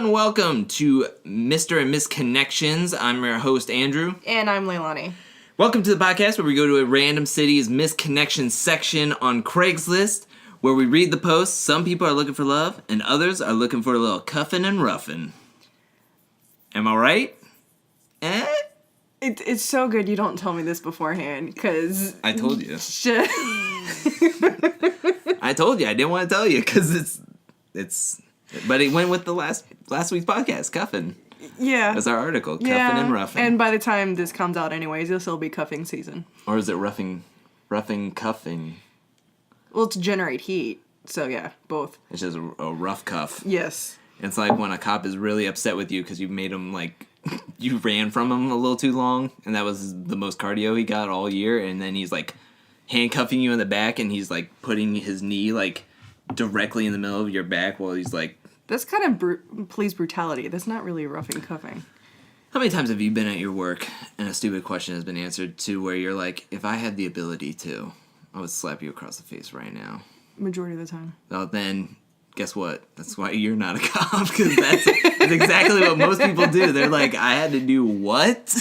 and welcome to Mr. and Miss Connections. I'm your host, Andrew. And I'm Leilani. Welcome to the podcast where we go to a random city's misconnections section on Craigslist, where we read the posts. Some people are looking for love, and others are looking for a little cuffing and roughing. Am I right? It's so good you don't tell me this beforehand, because... I told you. Shit. I told you. I didn't want to tell you, because it's... But it went with the last week's podcast, cuffing. Yeah. That's our article, cuffing and roughing. And by the time this comes out anyways, it'll still be cuffing season. Or is it roughing, cuffing? Well, to generate heat. So yeah, both. It's just a rough cuff. Yes. It's like when a cop is really upset with you because you made him, like, you ran from him a little too long, and that was the most cardio he got all year, and then he's, like, handcuffing you in the back, and he's, like, putting his knee, like, directly in the middle of your back while he's, like... That's kind of police brutality. That's not really roughing cuffing. How many times have you been at your work and a stupid question has been answered to where you're like, if I had the ability to, I would slap you across the face right now? Majority of the time. Well, then, guess what? That's why you're not a cop, because that's exactly what most people do. They're like, I had to do what?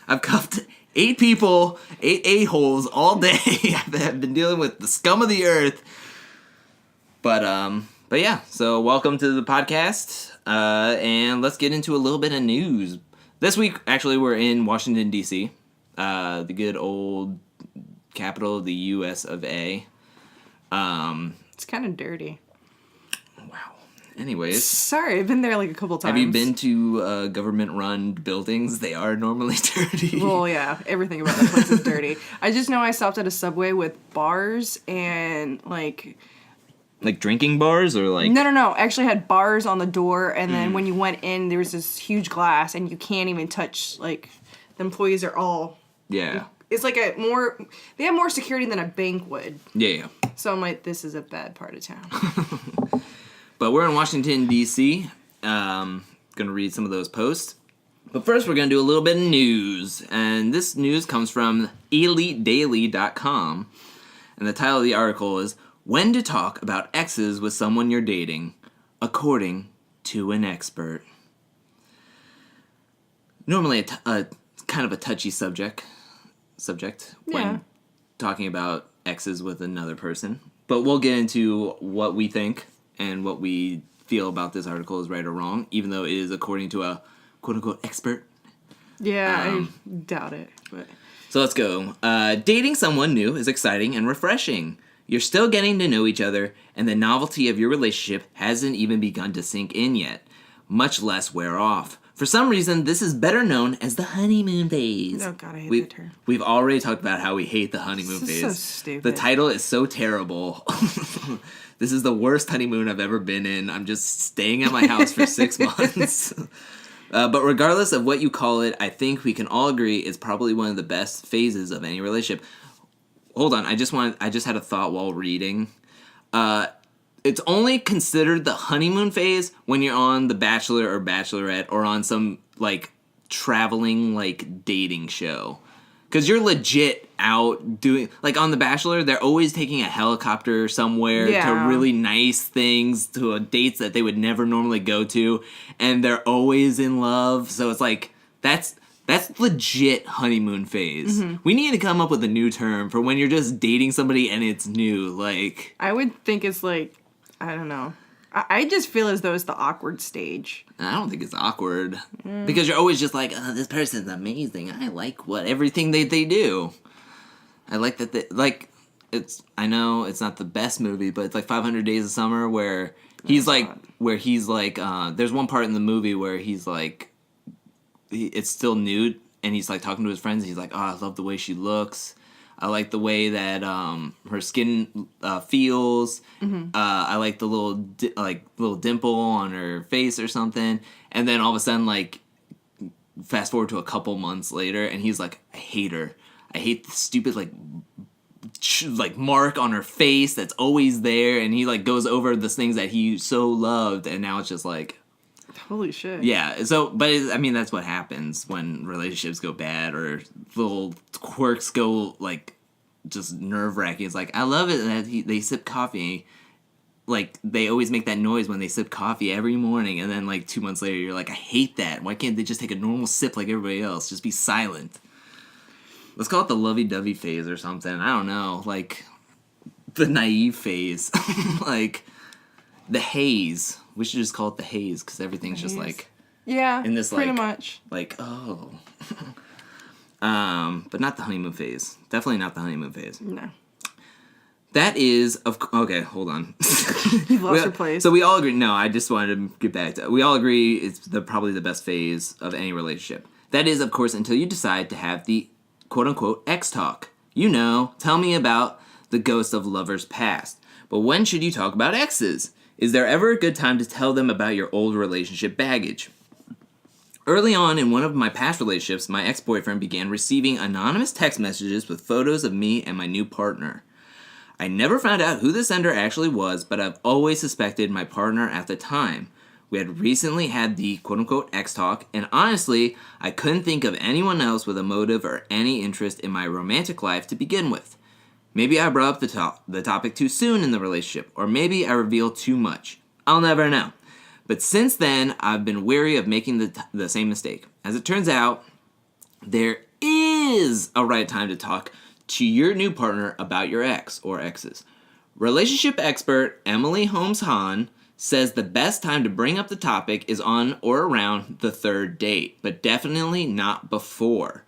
I've cuffed 8 people, 8 a-holes all day. I've been dealing with the scum of the earth. But yeah, so welcome to the podcast, and let's get into a little bit of news. This week, actually, we're in Washington, D.C., the good old capital of the U.S. of A. It's kind of dirty. Wow. Anyways. Sorry, I've been there like a couple times. Have you been to government-run buildings? They are normally dirty. Well, yeah, everything about that place is dirty. I just know I stopped at a Subway with bars and, like... Like drinking bars or like... No. Actually had bars on the door, and then when you went in, there was this huge glass, and you can't even touch, like, the employees are all... Yeah. It's like they have more security than a bank would. Yeah. So I'm like, this is a bad part of town. But we're in Washington, D.C. Gonna read some of those posts. But first, we're gonna do a little bit of news. And this news comes from EliteDaily.com. And the title of the article is... When to talk about exes with someone you're dating, according to an expert. Normally a kind of a touchy subject when talking about exes with another person. But we'll get into what we think and what we feel about this article is right or wrong, even though it is according to a quote-unquote expert. Yeah, I doubt it. But. So let's go. Dating someone new is exciting and refreshing. You're still getting to know each other, and the novelty of your relationship hasn't even begun to sink in yet, much less wear off. For some reason, this is better known as the honeymoon phase. Oh, God, I hate that term. We've already talked about how we hate the honeymoon phase. This is so stupid. The title is so terrible. This is the worst honeymoon I've ever been in. I'm just staying at my house for 6 months. But regardless of what you call it, I think we can all agree it's probably one of the best phases of any relationship. Hold on, I just had a thought while reading. It's only considered the honeymoon phase when you're on The Bachelor or Bachelorette or on some, like, traveling, like, dating show. Because you're legit out doing... Like, on The Bachelor, they're always taking a helicopter somewhere to really nice things, to dates that they would never normally go to. And they're always in love. So it's like, that's legit honeymoon phase. Mm-hmm. We need to come up with a new term for when you're just dating somebody and it's new. Like, I would think it's like, I don't know. I just feel as though it's the awkward stage. I don't think it's awkward. Because you're always just like, oh, this person's amazing. I like everything they do. I like that they, like, I know it's not the best movie, but it's like 500 Days of Summer where there's one part in the movie where he's like, it's still nude, and he's, like, talking to his friends, and he's like, oh, I love the way she looks. I like the way that her skin feels. Mm-hmm. I like the little dimple on her face or something. And then all of a sudden, like, fast forward to a couple months later, and he's like, I hate her. I hate the stupid, like mark on her face that's always there, and he, like, goes over the things that he so loved, and now it's just like... Holy shit. Yeah, so, but I mean, that's what happens when relationships go bad or little quirks go, like, just nerve-wracking. It's like, I love it that they sip coffee like, they always make that noise when they sip coffee every morning, and then, like, 2 months later, you're like, I hate that. Why can't they just take a normal sip like everybody else? Just be silent. Let's call it the lovey-dovey phase or something. I don't know. Like, the naive phase. Like, the haze. We should just call it the haze, because everything's just, like... Yeah, in this, pretty like, much. Like, oh. But not the honeymoon phase. Definitely not the honeymoon phase. No. That is... Okay, hold on. You've lost your place. So we all agree... No, I just wanted to get back to... We all agree it's probably the best phase of any relationship. That is, of course, until you decide to have the quote-unquote ex-talk. You know, tell me about the ghost of lovers past. But when should you talk about exes? Is there ever a good time to tell them about your old relationship baggage? Early on in one of my past relationships, my ex-boyfriend began receiving anonymous text messages with photos of me and my new partner. I never found out who the sender actually was, but I've always suspected my partner at the time. We had recently had the quote-unquote ex-talk, and honestly, I couldn't think of anyone else with a motive or any interest in my romantic life to begin with. Maybe I brought up the topic too soon in the relationship, or maybe I revealed too much. I'll never know. But since then, I've been wary of making the same mistake. As it turns out, there is a right time to talk to your new partner about your ex or exes. Relationship expert Emily Holmes-Hahn says the best time to bring up the topic is on or around the third date, but definitely not before.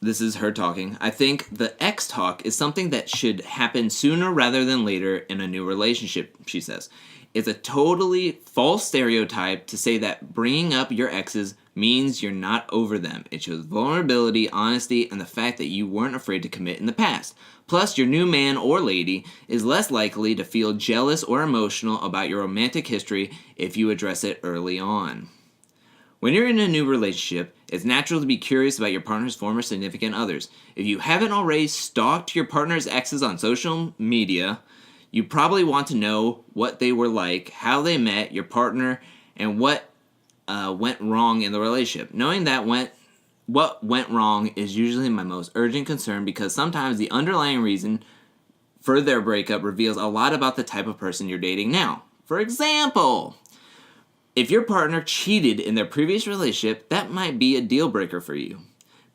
This is her talking. I think the ex talk is something that should happen sooner rather than later in a new relationship, she says. It's a totally false stereotype to say that bringing up your exes means you're not over them. It shows vulnerability, honesty, and the fact that you weren't afraid to commit in the past. Plus, your new man or lady is less likely to feel jealous or emotional about your romantic history if you address it early on. When you're in a new relationship, it's natural to be curious about your partner's former significant others. If you haven't already stalked your partner's exes on social media, you probably want to know what they were like, how they met your partner, and what went wrong in the relationship. Knowing that what went wrong is usually my most urgent concern, because sometimes the underlying reason for their breakup reveals a lot about the type of person you're dating now. For example, if your partner cheated in their previous relationship, that might be a deal breaker for you.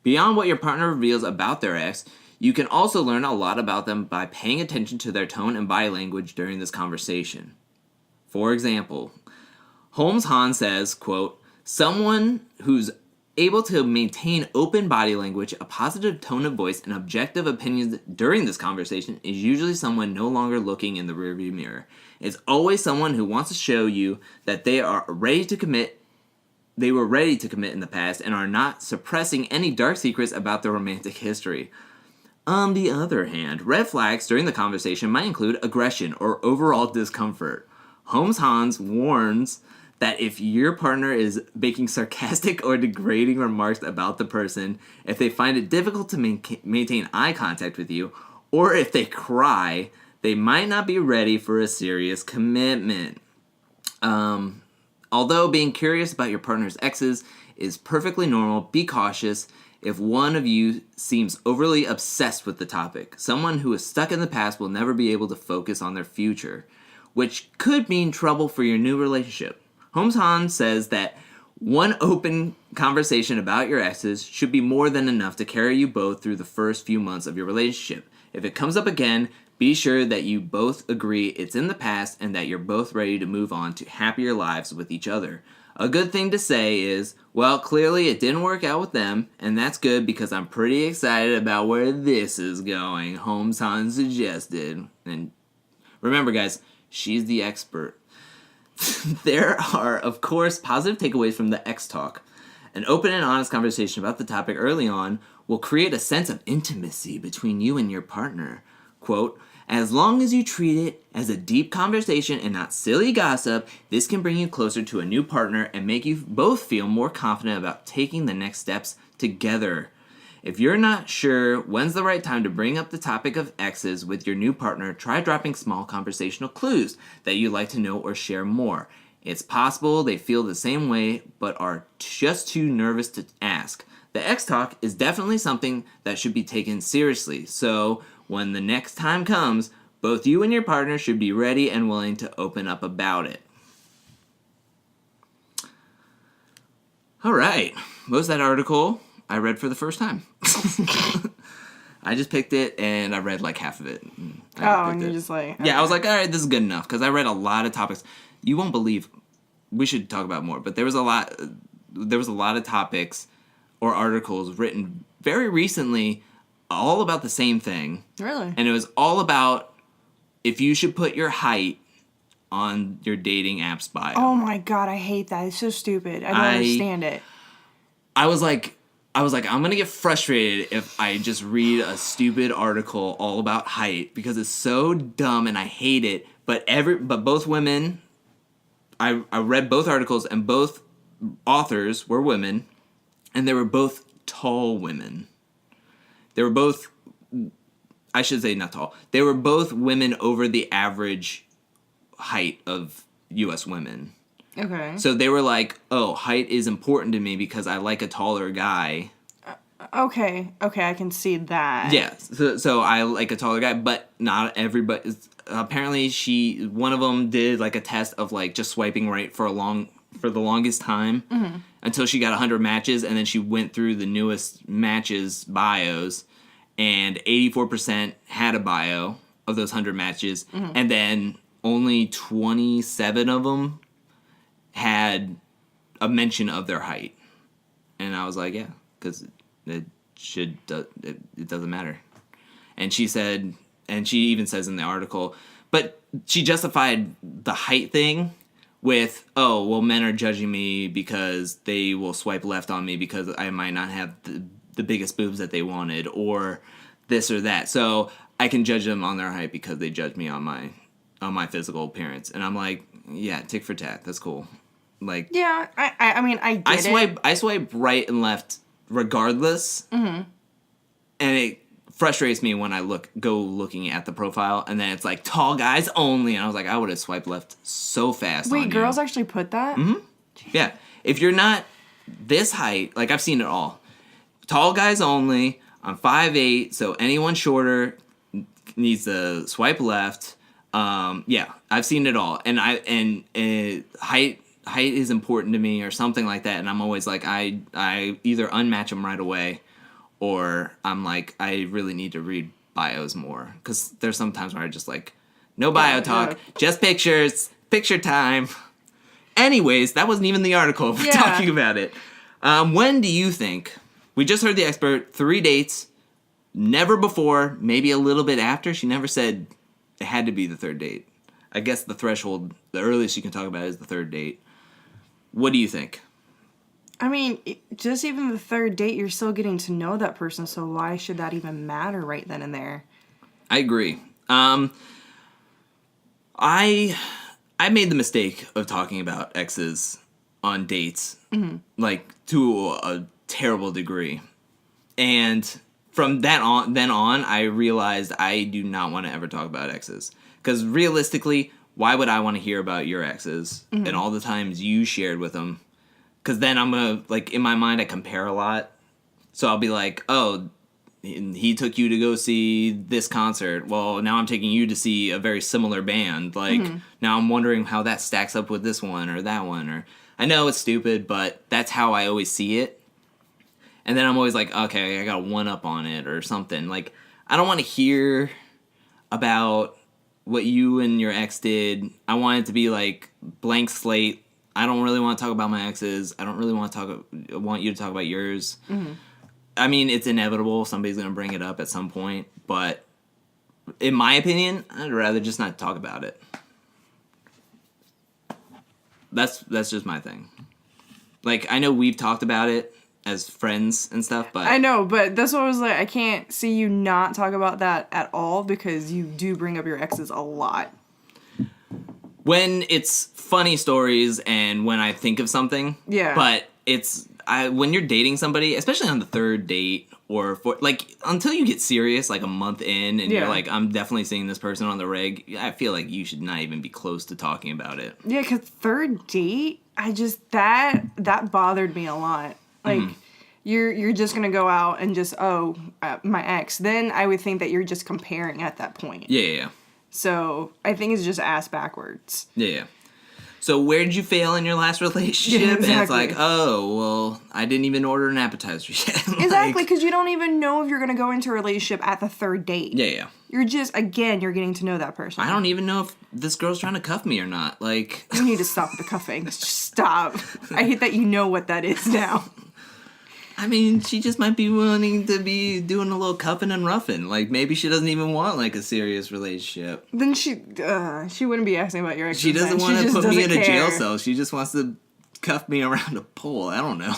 Beyond what your partner reveals about their ex, you can also learn a lot about them by paying attention to their tone and body language during this conversation. For example, Holmes-Hahn says, quote, someone who's able to maintain open body language, a positive tone of voice, and objective opinions during this conversation is usually someone no longer looking in the rearview mirror. It's always someone who wants to show you that they are ready to commit. They were ready to commit in the past and are not suppressing any dark secrets about their romantic history. On the other hand, red flags during the conversation might include aggression or overall discomfort. Holmes-Hahn warns that if your partner is making sarcastic or degrading remarks about the person, if they find it difficult to maintain eye contact with you, or if they cry, they might not be ready for a serious commitment. Although being curious about your partner's exes is perfectly normal, be cautious if one of you seems overly obsessed with the topic. Someone who is stuck in the past will never be able to focus on their future, which could mean trouble for your new relationship. Holmes-Hahn says that one open conversation about your exes should be more than enough to carry you both through the first few months of your relationship. If it comes up again, be sure that you both agree it's in the past and that you're both ready to move on to happier lives with each other. A good thing to say is, well, clearly it didn't work out with them, and that's good because I'm pretty excited about where this is going, Holmes-Hahn suggested. And remember, guys, she's the expert. There are, of course, positive takeaways from the X talk. An open and honest conversation about the topic early on will create a sense of intimacy between you and your partner. Quote, as long as you treat it as a deep conversation and not silly gossip, this can bring you closer to a new partner and make you both feel more confident about taking the next steps together. If you're not sure when's the right time to bring up the topic of exes with your new partner, try dropping small conversational clues that you'd like to know or share more. It's possible they feel the same way but are just too nervous to ask. The X talk is definitely something that should be taken seriously, so when the next time comes, Both you and your partner should be ready and willing to open up about it. All right. What was that article I read for the first time? I just picked it, and I read like half of it. And you're just like... Okay. Yeah, I was like, all right, this is good enough, because I read a lot of topics. You won't believe... We should talk about more, but there was a lot of topics or articles written very recently all about the same thing. Really? And it was all about if you should put your height on your dating app's bio. Oh my god, I hate that. It's so stupid. I don't understand it. I was like, I'm going to get frustrated if I just read a stupid article all about height because it's so dumb and I hate it. But both women, I read both articles and both authors were women and they were both tall women. They were both, I should say not tall. They were both women over the average height of U.S. women. Okay. So they were like, oh, height is important to me because I like a taller guy. Okay, I can see that. Yeah, so I like a taller guy, but not everybody. Apparently, one of them did like a test of like just swiping right for the longest time until she got 100 matches, and then she went through the newest matches bios, and 84% had a bio of those 100 matches, and then only 27 of them had a mention of their height. And I was like, yeah, because it doesn't matter. And she said, and she even says in the article, but she justified the height thing with, oh, well, men are judging me because they will swipe left on me because I might not have the biggest boobs that they wanted or this or that. So I can judge them on their height because they judge me on my physical appearance. And I'm like, yeah, tick for tat. That's cool. Like, yeah, I mean, I get it. I swipe right and left regardless. Mm-hmm. And it frustrates me when I go looking at the profile and then it's like tall guys only. And I was like, I would have swiped left so fast. Wait, girls actually put that? Mm-hmm. Yeah. If you're not this height, like I've seen it all. Tall guys only. I'm 5'8", so anyone shorter needs to swipe left. Yeah, I've seen it all. And height is important to me or something like that, and I'm always like, I either unmatch them right away or I'm like, I really need to read bios more, because there's some times where I just like, no bio talk, just pictures, picture time. Anyways, that wasn't even the article. We're talking about it. When do you think, we just heard the expert, 3 dates, never before, maybe a little bit after. She never said it had to be the 3rd date. I guess the threshold, the earliest you can talk about it is the 3rd date. What do you think? I mean, just even the 3rd date, you're still getting to know that person, so why should that even matter right then and there? I agree. I made the mistake of talking about exes on dates, like to a terrible degree, and from then on, I realized I do not want to ever talk about exes, because realistically, why would I want to hear about your exes and all the times you shared with them? Because then I'm going to, like, in my mind, I compare a lot. So I'll be like, oh, he took you to go see this concert. Well, now I'm taking you to see a very similar band. Like, now I'm wondering how that stacks up with this one or that one. Or I know it's stupid, but that's how I always see it. And then I'm always like, okay, I got a one-up on it or something. Like, I don't want to hear about what you and your ex did. I want it to be like blank slate. I don't really want to talk about my exes. I don't really want you to talk about yours. I mean, it's inevitable. Somebody's going to bring it up at some point. But in my opinion, I'd rather just not talk about it. That's just my thing. Like, I know we've talked about it as friends and stuff, but I know, but that's what I was like, I can't see you not talk about that at all, because you do bring up your exes a lot. When it's funny stories and when I think of something. Yeah. But when you're dating somebody, especially on the 3rd date, or until you get serious, like a month in, and you're like, I'm definitely seeing this person on the reg, I feel like you should not even be close to talking about it. Yeah, because 3rd date, I just, that bothered me a lot. Like, you're just gonna go out and just, my ex. Then I would think that you're just comparing at that point. Yeah. So I think it's just ass backwards. Yeah. So where did you fail in your last relationship? Yeah, exactly. And it's like, oh, well, I didn't even order an appetizer yet. Exactly, because you don't even know if you're going to go into a relationship at the third date. Yeah. You're just, again, you're getting to know that person. I don't even know if this girl's trying to cuff me or not. Like, you need to stop with the cuffing. Just stop. I hate that you know what that is now. I mean, she just might be wanting to be doing a little cuffing and roughing. Like, maybe she doesn't even want, like, a serious relationship. Then she wouldn't be asking about your ex. She doesn't want to put me in a jail care. cell. She just wants to cuff me around a pole. I don't know.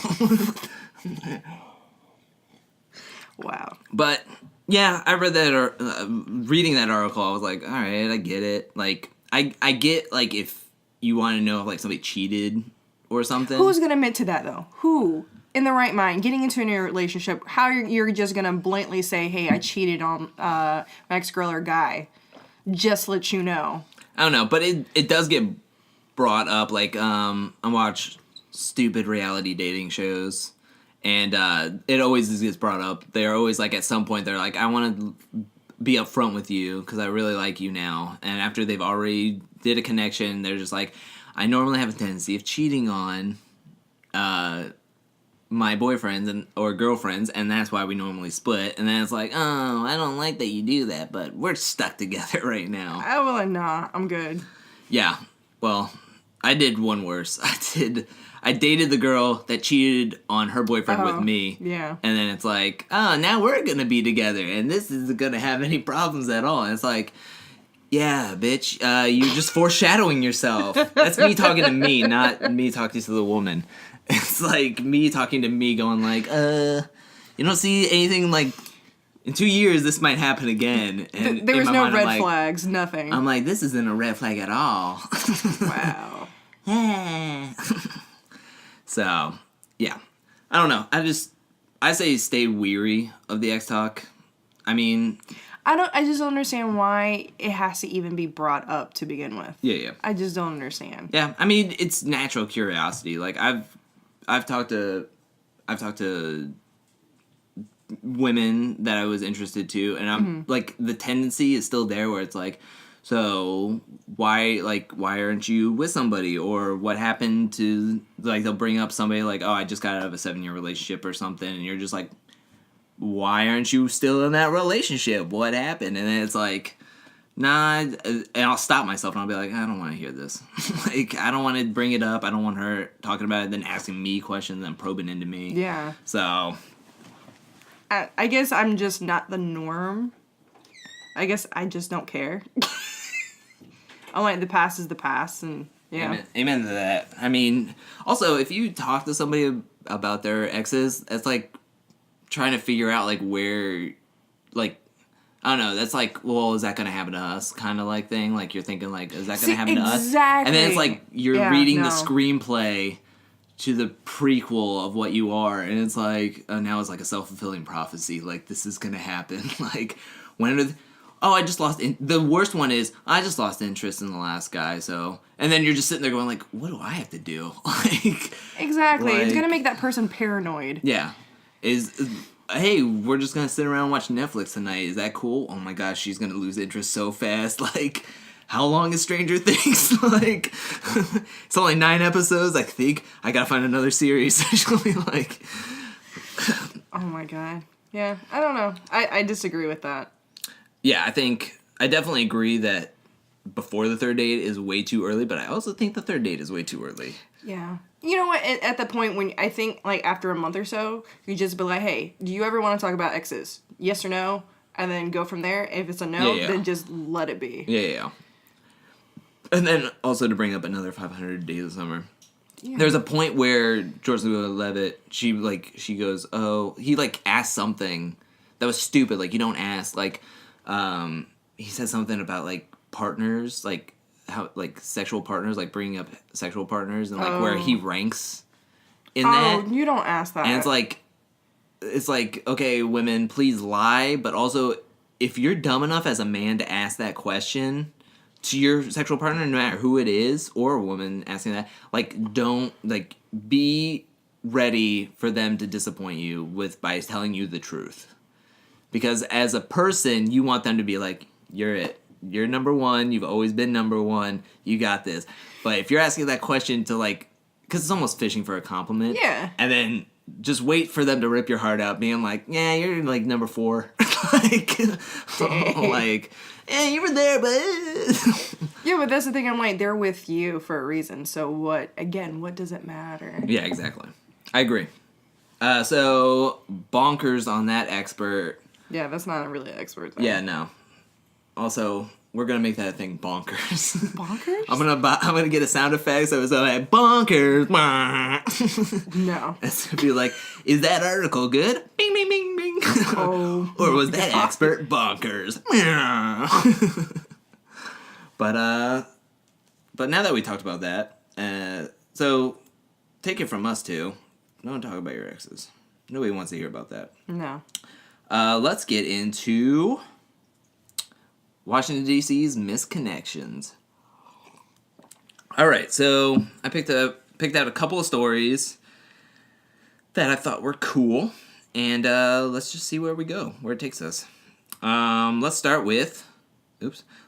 Wow. But, yeah, I read that, reading that article, I was like, all right, I get it. Like, I get, like, if you want to know if, like, somebody cheated or something. Who's going to admit to that, though? Who? In the right mind, getting into a new relationship, how you're just gonna blatantly say, hey, I cheated on my ex-girl or guy, just let you know. I don't know, but it does get brought up, like, I watch stupid reality dating shows, and it always gets brought up. They're always, like, at some point, they're like, I want to be upfront with you, because I really like you now, and after they've already did a connection, they're just like, I normally have a tendency of cheating on, my boyfriends or girlfriends, and that's why we normally split. And then it's like, oh, I don't like that you do that, but we're stuck together right now. Nah, I'm good. Yeah, well, I did one worse. I dated the girl that cheated on her boyfriend with me. Yeah. And then it's like, oh, now we're gonna be together, and this isn't gonna have any problems at all. And it's like, yeah, bitch, you're just foreshadowing yourself. That's me talking to me, not me talking to the woman. It's like me talking to me going like, you don't see anything like, in 2 years this might happen again. And there was no mind, red flags, nothing. I'm like, this isn't a red flag at all. Wow. So, yeah. I don't know. I say stay weary of the X talk. I mean, I just don't understand why it has to even be brought up to begin with. Yeah. I just don't understand. Yeah, I mean, it's natural curiosity. Like, I've talked to women that I was interested to, and I'm like, the tendency is still there where it's like, so why aren't you with somebody, or what happened to, like, they'll bring up somebody like, oh, I just got out of a 7-year relationship or something, and you're just like, why aren't you still in that relationship? What happened? And then it's like, nah, and I'll stop myself and I'll be like, I don't want to hear this. Like, I don't want to bring it up. I don't want her talking about it, then asking me questions and probing into me. Yeah. So, I guess I'm just not the norm. I guess I just don't care. I'm like, the past is the past, and yeah. Amen to that. I mean, also, if you talk to somebody about their exes, that's like trying to figure out, like, where, like, I don't know, that's like, well, is that going to happen to us kind of like thing? Like, you're thinking, like, is that going to happen to us? Exactly. And then it's like, you're reading the screenplay to the prequel of what you are, and it's like, now it's like a self-fulfilling prophecy. Like, this is going to happen. Like, when are I just lost... The worst one is, I just lost interest in the last guy, so... And then you're just sitting there going, like, what do I have to do? Like... Exactly. Like, it's going to make that person paranoid. Yeah. Hey, we're just gonna sit around and watch Netflix tonight. Is that cool? Oh my gosh, she's gonna lose interest so fast. Like, how long is Stranger Things? Like, it's only 9 episodes. I think I gotta find another series. Actually, like, oh my god. Yeah, I don't know. I disagree with that. Yeah, I definitely agree that before the third date is way too early, but I also think the third date is way too early. Yeah. You know what, at the point when, I think, like, after a month or so, you just be like, hey, do you ever want to talk about exes? Yes or no? And then go from there. If it's a no, then just let it be. Yeah. And then, also to bring up another 500 Days of Summer, yeah. There's a point where George Levitt, she goes, oh, he, like, asked something that was stupid. Like, you don't ask, like, he said something about, like, partners, like, how, like, sexual partners, like, bringing up sexual partners, and, like, where he ranks in that. Oh, you don't ask that. And it's like, okay, women, please lie, but also, if you're dumb enough as a man to ask that question to your sexual partner, no matter who it is, or a woman asking that, like, don't, like, be ready for them to disappoint you by telling you the truth. Because as a person, you want them to be like, you're it. You're number one. You've always been number one. You got this. But if you're asking that question to, like, because it's almost fishing for a compliment. Yeah. And then just wait for them to rip your heart out, being like, yeah, you're, like, number 4. Like, like, yeah, you were there, but... Yeah, but that's the thing. I'm like, they're with you for a reason. So what does it matter? Yeah, exactly. I agree. So, bonkers on that expert. Yeah, that's not really an expert thing. Yeah, no. Also, we're gonna make that a thing, bonkers. Bonkers? I'm gonna get a sound effect so it's like bonkers. No. It's gonna be like, is that article good? Bing, bing, bing, bing. Oh. Or was that expert bonkers? But now that we talked about that, so take it from us two. Don't talk about your exes. Nobody wants to hear about that. No. Let's get into Washington, D.C.'s misconnections. All right, so I picked out a couple of stories that I thought were cool, and let's just see where it takes us. Let's start with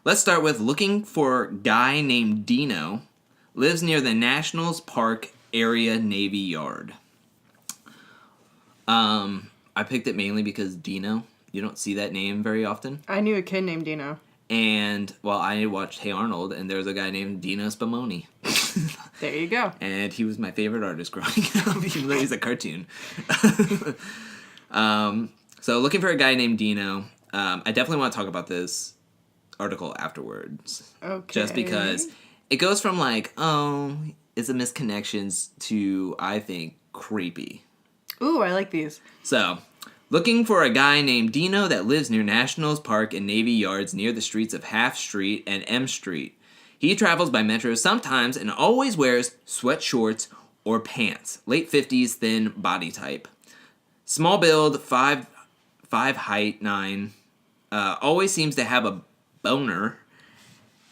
looking for guy named Dino, lives near the Nationals Park area Navy Yard. I picked it mainly because Dino, you don't see that name very often. I knew a kid named Dino. And, well, I watched Hey Arnold, and there was a guy named Dino Spumoni. There you go. And he was my favorite artist growing up, even though he's a cartoon. So, looking for a guy named Dino. I definitely want to talk about this article afterwards. Okay. Just because it goes from, like, oh, it's a misconnections to, I think, creepy. Ooh, I like these. So, looking for a guy named Dino that lives near Nationals Park and Navy Yards near the streets of Half Street and M Street. He travels by metro sometimes and always wears sweat shorts or pants. Late 50s, thin body type. Small build, 5 height, 9. Always seems to have a boner.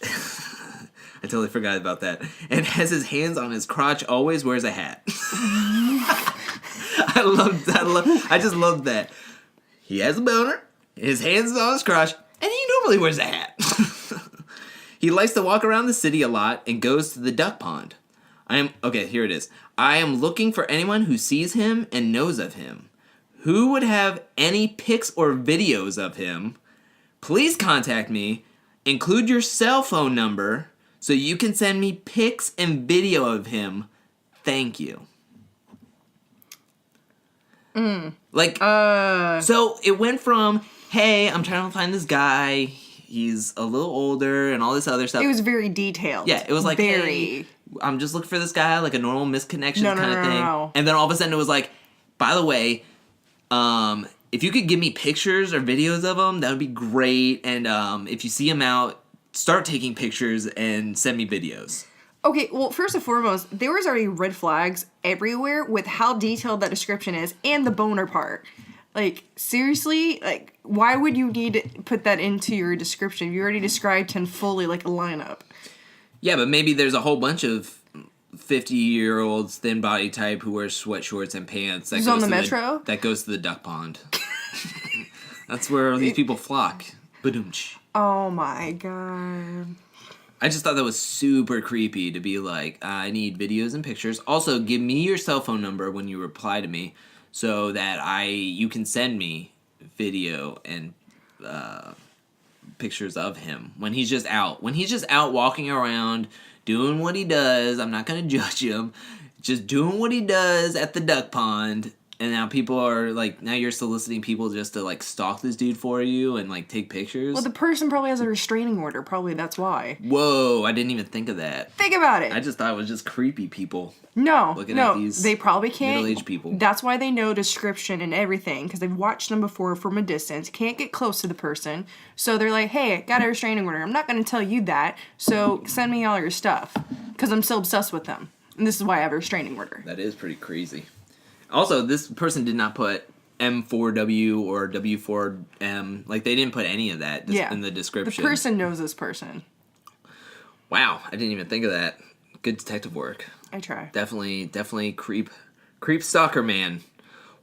I totally forgot about that. And has his hands on his crotch, always wears a hat. I just love that. He has a boner, his hands on his crotch, and he normally wears a hat. He likes to walk around the city a lot and goes to the duck pond. Here it is. I am looking for anyone who sees him and knows of him. Who would have any pics or videos of him? Please contact me. Include your cell phone number so you can send me pics and video of him. Thank you. So it went from, hey, I'm trying to find this guy. He's a little older and all this other stuff. It was very detailed. Yeah, it was like, hey, I'm just looking for this guy, like a normal misconnection kind of thing. No. And then all of a sudden it was like, by the way, if you could give me pictures or videos of him, that would be great. And if you see him out, start taking pictures and send me videos. Okay, well, first and foremost, there was already red flags everywhere with how detailed that description is and the boner part. Like, seriously? Like, why would you need to put that into your description? You already described him fully like a lineup. Yeah, but maybe there's a whole bunch of 50-year-olds, thin body type who wears sweat shorts and pants. That goes on the metro? That goes to the duck pond. That's where these people flock. Badoomch. Oh my god. I just thought that was super creepy to be like, I need videos and pictures. Also, give me your cell phone number when you reply to me so that you can send me video and pictures of him when he's just out. When he's just out walking around doing what he does, I'm not going to judge him. Just doing what he does at the duck pond. And now people are like, now you're soliciting people just to like stalk this dude for you and like take pictures. Well, the person probably has a restraining order. Probably that's why. Whoa, I didn't even think of that. Think about it. I just thought it was just creepy people. No, they probably can't. Middle-aged people. That's why they know description and everything because they've watched them before from a distance. Can't get close to the person, so they're like, "Hey, got a restraining order. I'm not going to tell you that. So send me all your stuff because I'm so obsessed with them, and this is why I have a restraining order." That is pretty crazy. Also, this person did not put M4W or W4M. Like, they didn't put any of that in the description. The person knows this person. Wow, I didn't even think of that. Good detective work. I try. Definitely creep stalker man.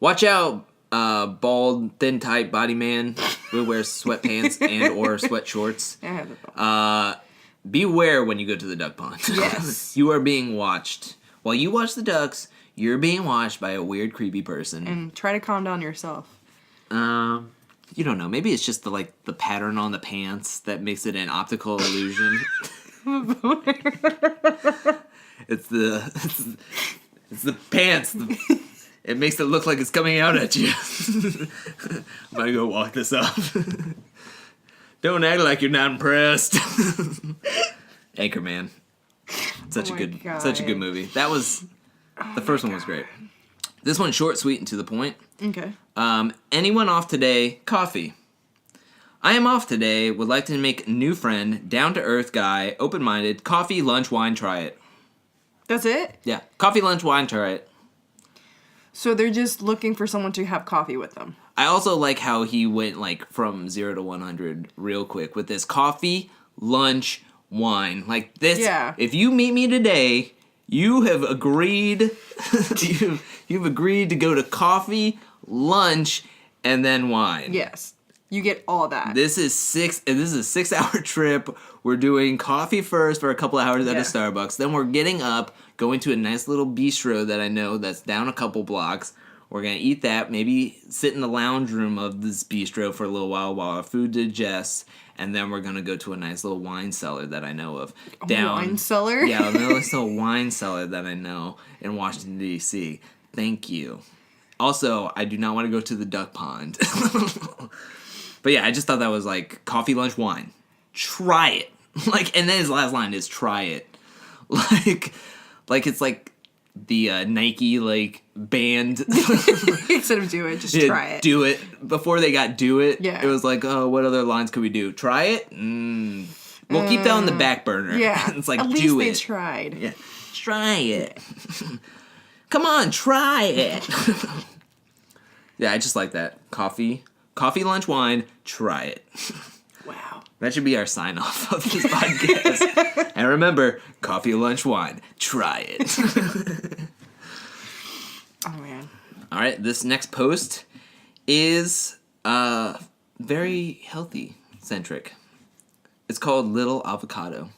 Watch out, bald, thin type body man. who wears sweatpants and or sweat shorts. I have the phone. Beware when you go to the duck pond. Yes. You are being watched. While you watch the ducks, you're being watched by a weird, creepy person. And try to calm down yourself. You don't know. Maybe it's just the pattern on the pants that makes it an optical illusion. It's the pants. It makes it look like it's coming out at you. I'm gonna go walk this up. Don't act like you're not impressed. Anchorman. Such a good movie. That was the first one was great. This one's short, sweet, and to the point. Okay. Anyone off today? Coffee. I am off today. Would like to make a new friend. Down to earth guy. Open minded. Coffee, lunch, wine. Try it. That's it? Yeah. Coffee, lunch, wine. Try it. So they're just looking for someone to have coffee with them. I also like how he went from 0 to 100 real quick with this coffee, lunch, wine. Like this. Yeah. If you meet me today, you have agreed. You've agreed to go to coffee, lunch, and then wine. Yes. You get all that. This is a 6-hour trip. We're doing coffee first for a couple of hours at a Starbucks. Then we're getting up, going to a nice little bistro that I know that's down a couple blocks. We're going to eat that, maybe sit in the lounge room of this bistro for a little while our food digests, and then we're going to go to a nice little wine cellar that I know of. Wine cellar? Yeah, a little wine cellar that I know in Washington, D.C. Thank you. Also, I do not want to go to the duck pond. But yeah, I just thought that was coffee, lunch, wine. Try it. And then his last line is try it. It's the Nike band. Instead of do it, just try it. Do it. Before they got do it, yeah. It was oh, what other lines could we do? Try it? We'll keep that on the back burner. Yeah. It's at do least it. they tried. Yeah. Try it. Come on, try it. Yeah, I just like that. Coffee, lunch, wine, try it. Wow. That should be our sign-off of this podcast. And remember, coffee, lunch, wine, try it. Oh, man. All right, this next post is very healthy-centric. It's called Little Avocado.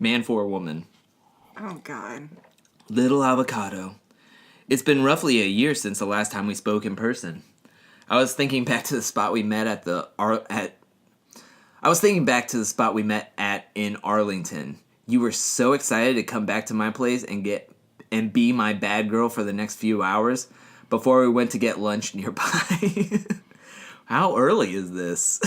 Man for a woman. Oh, God. Little Avocado. It's been roughly a year since the last time we spoke in person. I was thinking back to the spot we met in Arlington. You were so excited to come back to my place and be my bad girl for the next few hours before we went to get lunch nearby. How early is this?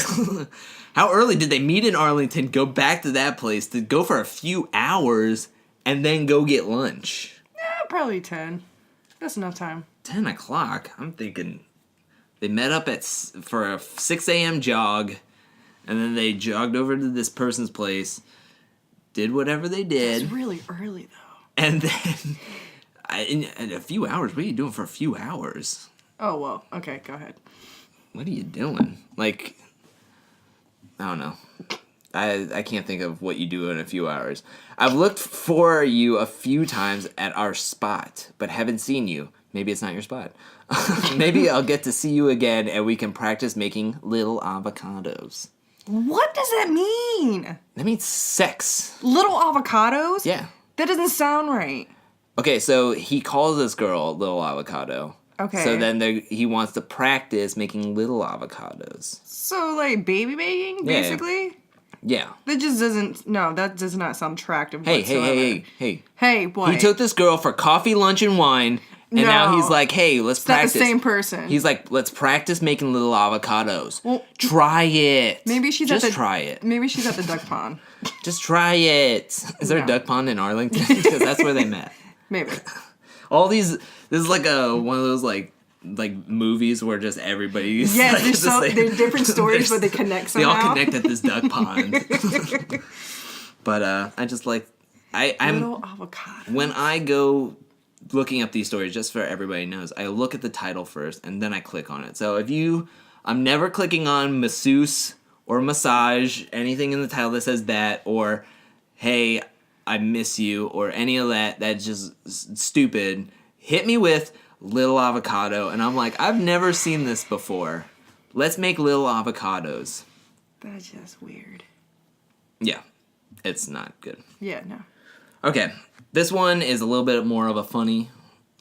How early did they meet in Arlington, go back to that place, to go for a few hours, and then go get lunch? Probably 10. That's enough time. 10 o'clock? I'm thinking they met up for a 6 a.m. jog, and then they jogged over to this person's place, did whatever they did. It's really early, though. And then, in a few hours, what are you doing for a few hours? Oh, well, okay, go ahead. What are you doing? I don't know. I can't think of what you do in a few hours. I've looked for you a few times at our spot, but haven't seen you. Maybe it's not your spot. Maybe I'll get to see you again and we can practice making little avocados. What does that mean? That means sex. Little avocados? Yeah. That doesn't sound right. Okay, so he calls this girl Little Avocado. Okay. So then he wants to practice making little avocados. So, baby making, basically? Yeah. That just doesn't... No, that does not sound attractive Hey, whatsoever. hey. Hey, what? He took this girl for coffee, lunch, and wine, and now he's like, hey, let's practice. It's not the same person. He's like, let's practice making little avocados. Well, try it. Maybe she's try it. Maybe she's at the duck pond. Just try it. Is there a duck pond in Arlington? Because that's where they met. Maybe. All these... This is one of those, movies where just everybody's... Yes, there's different stories, but they connect somehow. They all connect at this duck pond. But I just I'm... Little avocado. When I go looking up these stories, just for everybody knows, I look at the title first, and then I click on it. So I'm never clicking on masseuse or massage, anything in the title that says that, or, hey, I miss you, or any of that. That's just stupid. Hit me with Little Avocado, and I'm like, I've never seen this before. Let's make little avocados. That's just weird. Yeah, it's not good. Yeah, no. Okay, this one is a little bit more of a funny,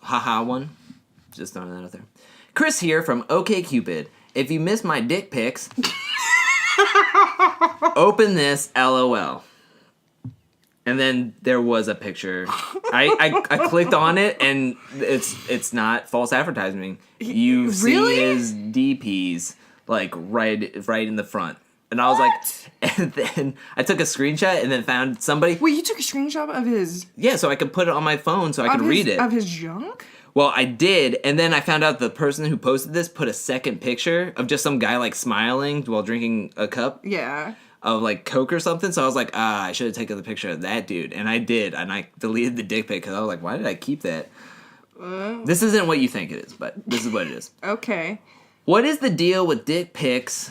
haha one. Just throwing that out there. Chris here from OkCupid. If you missed my dick pics, open this, LOL. And then there was a picture. I clicked on it, and it's not false advertising. You Really? see his DPs like right in the front, and I was like, and then I took a screenshot, and then found somebody. Wait, you took a screenshot of his... Yeah, so I could put it on my phone so I could read it. Of his junk? Well, I did, and then I found out the person who posted this put a second picture of just some guy like smiling while drinking a cup. Yeah. Of like Coke or something, so I was like, I should have taken the picture of that dude, and I did, and I deleted the dick pic because I was like, why did I keep that? This isn't what you think it is, but this is what it is. Okay. What is the deal with dick pics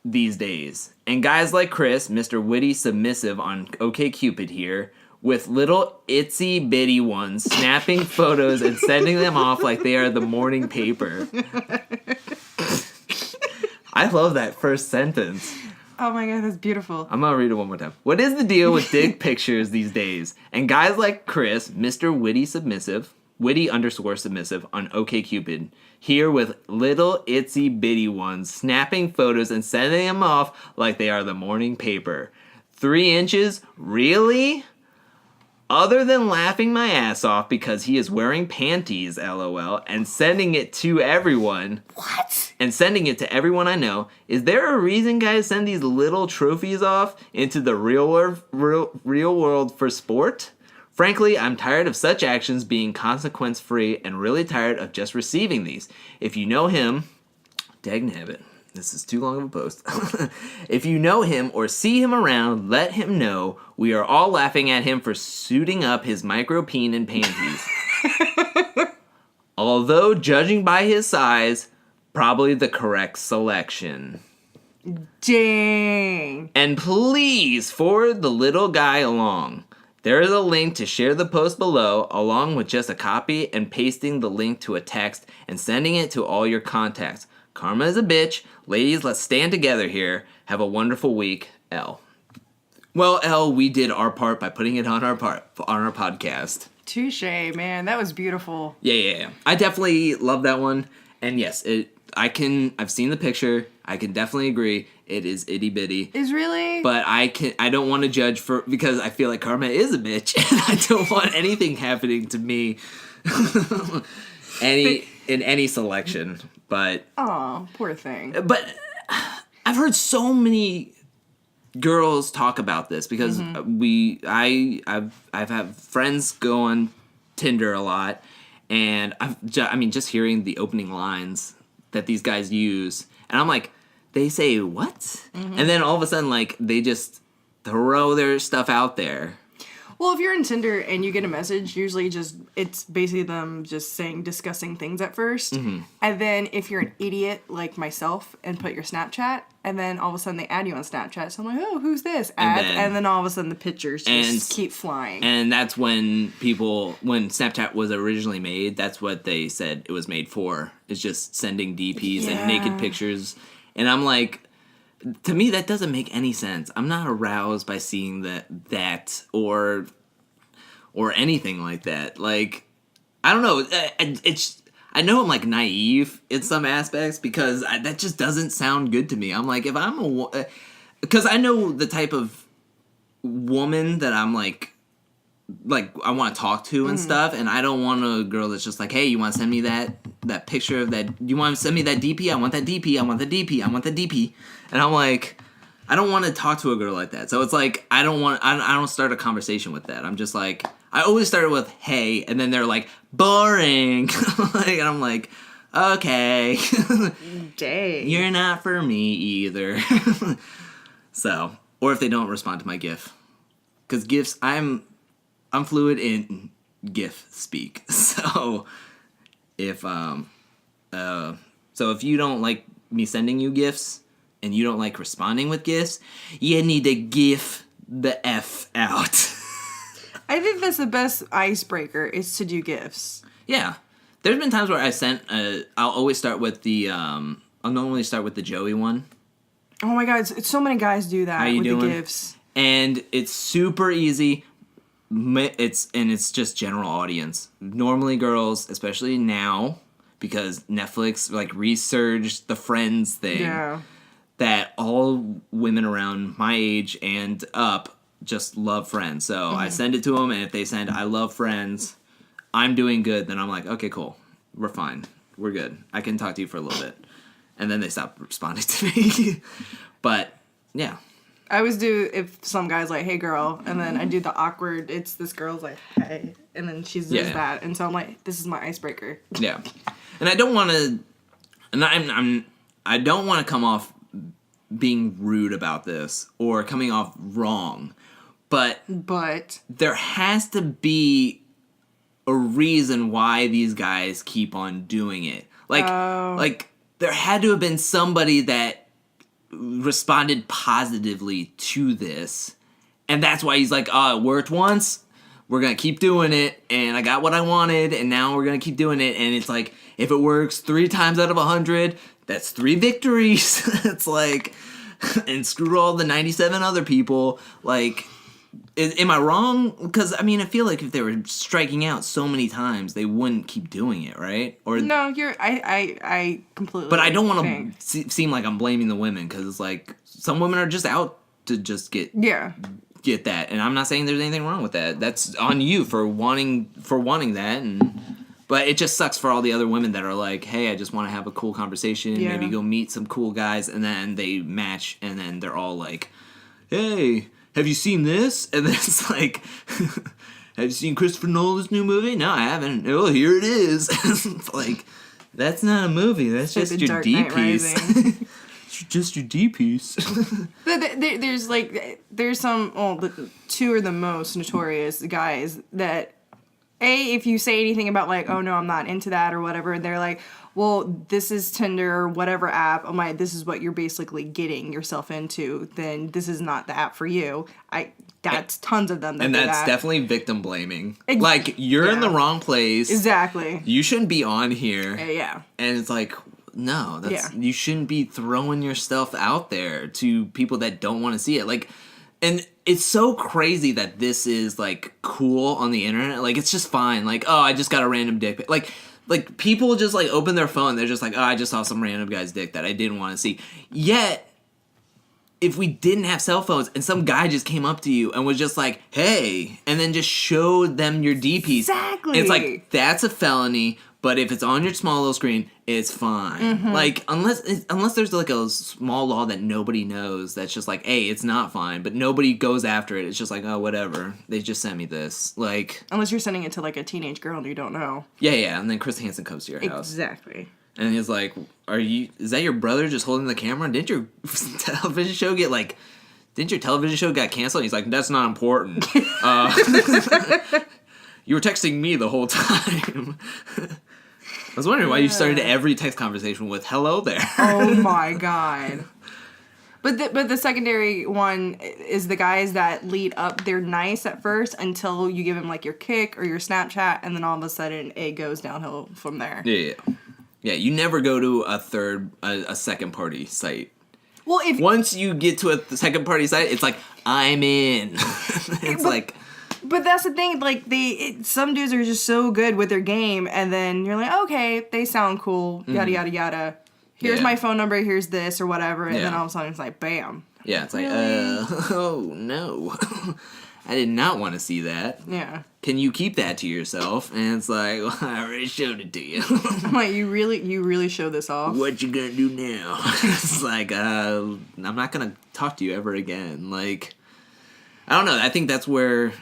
these days? And guys like Chris, Mr. Witty Submissive on OkCupid here, with little itsy bitty ones snapping photos and sending them off like they are the morning paper. I love that first sentence. Oh my god, that's beautiful. I'm gonna read it one more time. What is the deal with dick pictures these days? And guys like Chris, Mr. Witty Submissive, Witty_submissive on OkCupid, here with little itsy bitty ones, snapping photos and sending them off like they are the morning paper. 3 inches? Really? Other than laughing my ass off because he is wearing panties, LOL, and sending it to everyone. What? And sending it to everyone I know. Is there a reason guys send these little trophies off into the real world for sport? Frankly, I'm tired of such actions being consequence-free and really tired of just receiving these. If you know him, dagnabbit, this is too long of a post. If you know him or see him around, let him know we are all laughing at him for suiting up his micro-peen and panties. Although, judging by his size, probably the correct selection. Dang. And please forward the little guy along. There is a link to share the post below, along with just a copy and pasting the link to a text and sending it to all your contacts. Karma is a bitch. Ladies, let's stand together here. Have a wonderful week, L. Well, L, we did our part by putting it on our podcast. Touche, man. That was beautiful. Yeah. I definitely love that one. And yes, I've seen the picture. I can definitely agree. It is itty bitty. Is really? But I don't want to judge because I feel like karma is a bitch, and I don't want anything happening to me in any selection. But oh, poor thing. But I've heard so many girls talk about this because I've had friends go on Tinder a lot, and just hearing the opening lines that these guys use, and I'm like, they say what? Mm-hmm. And then all of a sudden, like, they just throw their stuff out there. Well, if you're in Tinder and you get a message, usually it's basically them just saying disgusting things at first. Mm-hmm. And then if you're an idiot like myself and put your Snapchat, and then all of a sudden they add you on Snapchat. So I'm like, oh, who's this? And then all of a sudden the pictures just keep flying. And that's when Snapchat was originally made, that's what they said it was made for. It's just sending DPs and naked pictures. And I'm like, to me, that doesn't make any sense. I'm not aroused by seeing that or anything like that. Like, I don't know. I know I'm like naive in some aspects because that just doesn't sound good to me. I'm like, if I'm because I know the type of woman that I'm like I want to talk to and stuff, and I don't want a girl that's just like, hey, you want to send me that picture of that? You want to send me that DP? I want that DP. I want the DP. I want the DP. And I'm like, I don't want to talk to a girl like that. So it's like I don't start a conversation with that. I'm just like, I always start with hey, and then they're like boring, and I'm like, okay, dang, you're not for me either. So, or if they don't respond to my GIF, because GIFs, I'm fluid in GIF speak. So if you don't like me sending you GIFs and you don't like responding with GIFs, you need to GIF the F out. I think that's the best icebreaker is to do GIFs. Yeah. There's been times where I'll always start with the I'll normally start with the Joey one. Oh my God, so many guys do that with the gifts. And it's super easy. It's just general audience. Normally girls, especially now, because Netflix like resurged the Friends thing. Yeah. That all women around my age and up just love Friends. So I send it to them, and if they send I love Friends, I'm doing good, then I'm like, okay, cool. We're fine. We're good. I can talk to you for a little bit. And then they stop responding to me. But, yeah. I always do if some guy's like, hey, girl, and then I do the awkward, it's this girl's like, hey, and then she does that. And so I'm like, this is my icebreaker. Yeah. And I don't want to, and I don't want to come off being rude about this or coming off wrong. But there has to be a reason why these guys keep on doing it. Like there had to have been somebody that responded positively to this, and that's why he's like, oh, it worked once, we're gonna keep doing it, and I got what I wanted, and now we're gonna keep doing it. And it's like, if it works 3 times out of 100, that's 3 victories. It's like, and screw all the 97 other people. Like, am I wrong? Because, I mean, I feel like if they were striking out so many times, they wouldn't keep doing it, right? Or no, I completely. But I don't want to seem like I'm blaming the women, because it's like some women are just out to just get that, and I'm not saying there's anything wrong with that. That's on you for wanting that, but it just sucks for all the other women that are like, hey, I just want to have a cool conversation, maybe go meet some cool guys, and then they match, and then they're all like, hey, have you seen this? And then it's like, have you seen Christopher Nolan's new movie? No, I haven't. Oh, here it is. It's like, that's not a movie. That's just your D piece. It's just your D piece. There's some, the 2 are the most notorious guys that, if you say anything about like, oh no, I'm not into that or whatever, they're like, well, this is Tinder or whatever app. Oh my, this is what you're basically getting yourself into. Then this is not the app for you. That's tons of them. That's definitely victim blaming. Like, you're in the wrong place. Exactly. You shouldn't be on here. Yeah. And it's like, no, you shouldn't be throwing your stuff out there to people that don't want to see it. Like, and it's so crazy that this is like cool on the internet. Like, it's just fine. Like, oh, I just got a random dick pic. Like, people just, like, open their phone. They're just like, oh, I just saw some random guy's dick that I didn't want to see. Yet, if we didn't have cell phones and some guy just came up to you and was just like, hey, and then just showed them your D piece. Exactly. It's like, that's a felony, but if it's on your small little screen, it's fine. Mm-hmm. Like, unless there's, like, a small law that nobody knows that's just like, hey, it's not fine, but nobody goes after it. It's just like, oh, whatever. They just sent me this. Like, unless you're sending it to, like, a teenage girl and you don't know. Yeah, and then Chris Hansen comes to your house. Exactly. And he's like, is that your brother just holding the camera? Didn't your television show get canceled? And he's like, that's not important. You were texting me the whole time. I was wondering why you started every text conversation with "hello there." Oh my god! But the secondary one is the guys that lead up. They're nice at first until you give them like your kick or your Snapchat, and then all of a sudden it goes downhill from there. Yeah. You never go to a second party site. Well, once you get to a second party site, it's like, I'm in. But that's the thing, like, some dudes are just so good with their game, and then you're like, okay, they sound cool, yada, yada, yada. Here's my phone number, here's this, or whatever, and then all of a sudden it's like, bam. Yeah, it's like, oh, no. I did not want to see that. Yeah. Can you keep that to yourself? And it's like, well, I already showed it to you. I'm like, you really show this off? What you gonna do now? It's like, I'm not gonna talk to you ever again. Like, I don't know, I think that's where...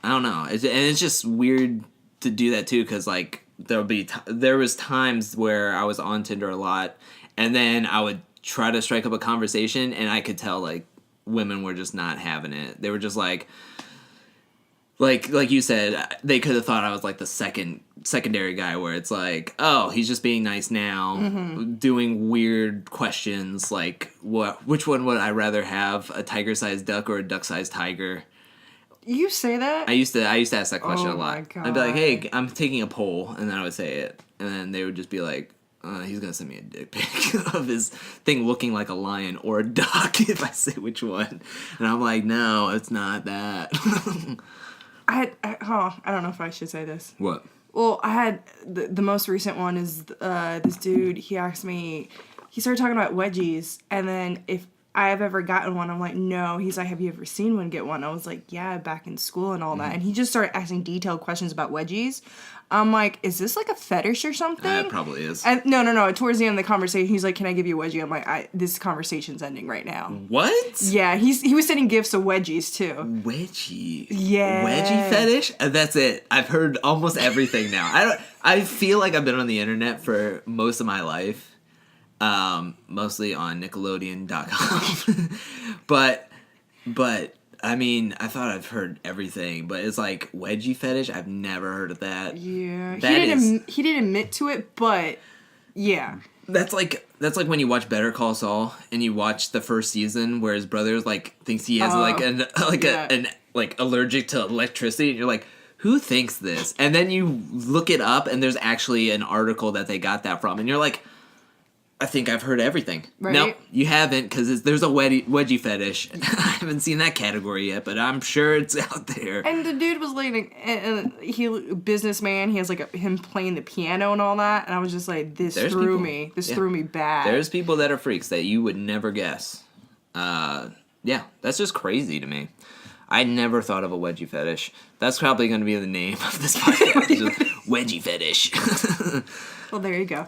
I don't know, and it's just weird to do that too, because like there was times where I was on Tinder a lot, and then I would try to strike up a conversation, and I could tell like women were just not having it. They were just like you said, they could have thought I was like the secondary guy, where it's like, oh, he's just being nice now, doing weird questions like, which one would I rather have, a tiger-sized duck or a duck-sized tiger? You say that? I used to ask that question a lot. My God. I'd be like, hey, I'm taking a poll, and then I would say it, and then they would just be like, He's gonna send me a dick pic of his thing looking like a lion or a duck if I say which one. And I'm like, no, it's not that. I don't know if I should say this. What? Well, I had the most recent one is this dude. He asked me. He started talking about wedgies, and then if I have ever gotten one, I'm like, no. He's like, have you ever seen one get one? I was like, yeah, back in school and all that. And he just started asking detailed questions about wedgies. I'm like, is this like a fetish or something? It probably is. And no. Towards the end of the conversation, he's like, can I give you a wedgie? I'm like, this conversation's ending right now. What? Yeah, he was sending gifts of wedgies too. Wedgie. Yeah. Wedgie fetish? That's it. I've heard almost everything now. I feel like I've been on the internet for most of my life. Mostly on Nickelodeon.com. but I mean, I thought I've heard everything, but it's like wedgie fetish. I've never heard of that. Yeah, he didn't admit to it, but yeah. That's like when you watch Better Call Saul and you watch the first season where his brother like thinks he has an allergic to electricity, and you're like, who thinks this? And then you look it up, and there's actually an article that they got that from, and you're like, I think I've heard everything. Right? No, you haven't, because there's a wedgie fetish. I haven't seen that category yet, but I'm sure it's out there. And the dude was like, businessman. He has like him playing the piano and all that, and I was just like, this threw me bad. There's people that are freaks that you would never guess. Yeah, that's just crazy to me. I never thought of a wedgie fetish. That's probably going to be the name of this podcast. Wedgie fetish. Well, there you go.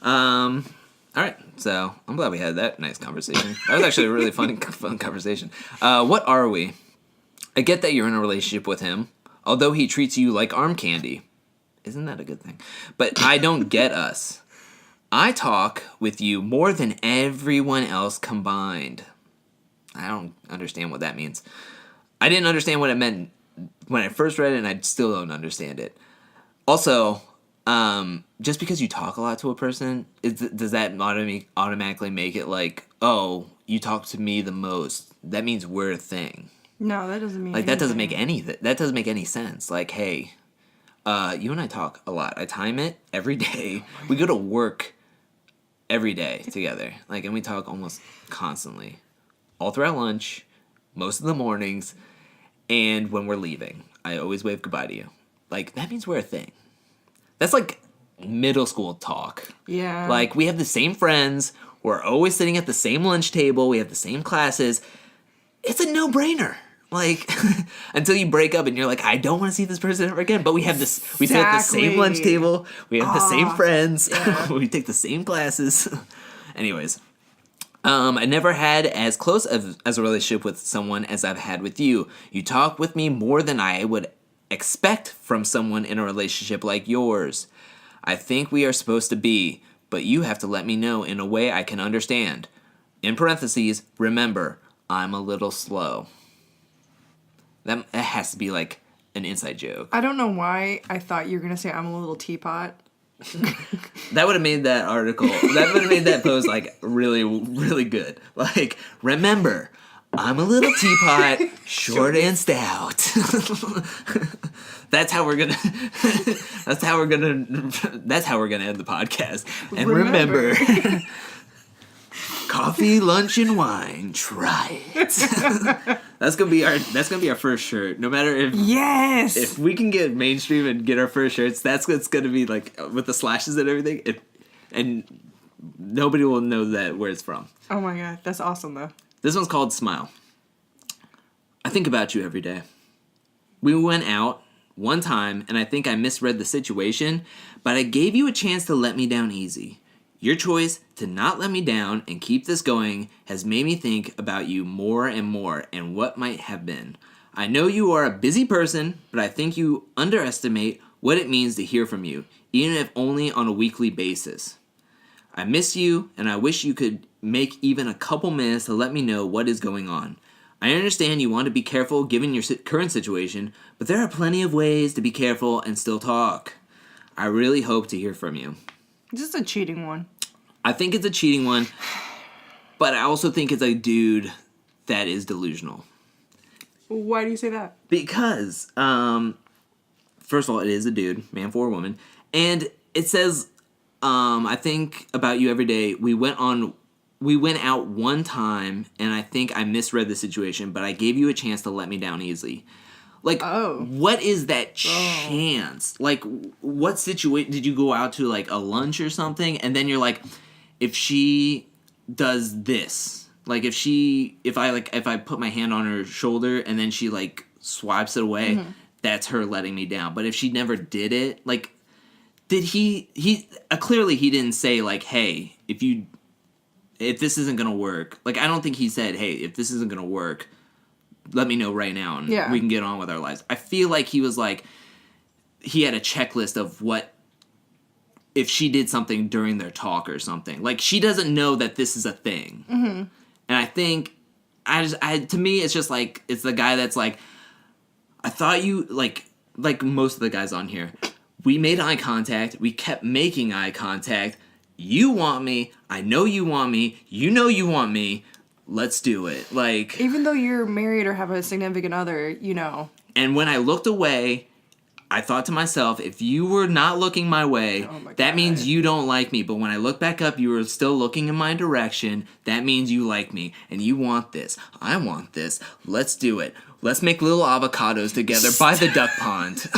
All right, so I'm glad we had that nice conversation. That was actually a really fun conversation. What are we? I get that you're in a relationship with him, although he treats you like arm candy. Isn't that a good thing? But I don't get us. I talk with you more than everyone else combined. I don't understand what that means. I didn't understand what it meant when I first read it, and I still don't understand it. Also, just because you talk a lot to a person, does that automatically make it like, oh, you talk to me the most? That means we're a thing. No, that doesn't mean like anything. That doesn't make any sense. Like, hey, you and I talk a lot. I time it every day. We go to work every day together. Like, and we talk almost constantly, all throughout lunch, most of the mornings, and when we're leaving. I always wave goodbye to you. Like, that means we're a thing. That's like middle school talk. Yeah. Like, we have the same friends. We're always sitting at the same lunch table. We have the same classes. It's a no-brainer. Like, until you break up and you're like, I don't want to see this person ever again. But we have this. We sit at the same lunch table. We have the same friends. Yeah. We take the same classes. Anyways, I never had as close as a relationship with someone as I've had with you. You talk with me more than I would expect from someone in a relationship like yours. I think we are supposed to be, but you have to let me know in a way I can understand. In parentheses, remember, I'm a little slow. That has to be like an inside joke. I don't know why I thought you were going to say I'm a little teapot. That would have made that article, that would have made that post like really, really good. Like, remember, I'm a little teapot, short and stout. That's how we're gonna end the podcast. And remember, coffee, lunch, and wine. Try it. That's gonna be our first shirt. No matter if we can get mainstream and get our first shirts, that's what's gonna be like with the slashes and everything. And nobody will know that where it's from. Oh my god, that's awesome though. This one's called Smile. I think about you every day. We went out one time, and I think I misread the situation, but I gave you a chance to let me down easy. Your choice to not let me down and keep this going has made me think about you more and more and what might have been. I know you are a busy person, but I think you underestimate what it means to hear from you, even if only on a weekly basis. I miss you, and I wish you could make even a couple minutes to let me know what is going on. I understand you want to be careful given your current situation, but there are plenty of ways to be careful and still talk. I really hope to hear from you. This is a cheating one. I think it's a cheating one, but I also think it's a dude that is delusional. Why do you say that? Because, first of all, it is a dude, man for a woman, and it says I think about you every day. We went out one time, and I think I misread the situation, but I gave you a chance to let me down easily. Like, what is that chance? Like, what situation did you go out to, like, a lunch or something, and then you're like, if she does this, like, if I put my hand on her shoulder and then she, like, swipes it away, that's her letting me down. But if she never did it, like, did he clearly he didn't say, like, hey, if this isn't gonna work, like, I don't think he said, hey, if this isn't gonna work, let me know right now and we can get on with our lives. I feel like he was like, he had a checklist of what, if she did something during their talk or something. Like, she doesn't know that this is a thing. Mm-hmm. And I think, to me, it's just like, it's the guy that's like, I thought you, like most of the guys on here, we made eye contact, we kept making eye contact, you want me, I know you want me, you know you want me, let's do it. Like, even though you're married or have a significant other, you know. And when I looked away, I thought to myself, if you were not looking my way, that means you don't like me. But when I look back up, you were still looking in my direction. That means you like me. And you want this. I want this. Let's do it. Let's make little avocados together by the duck pond.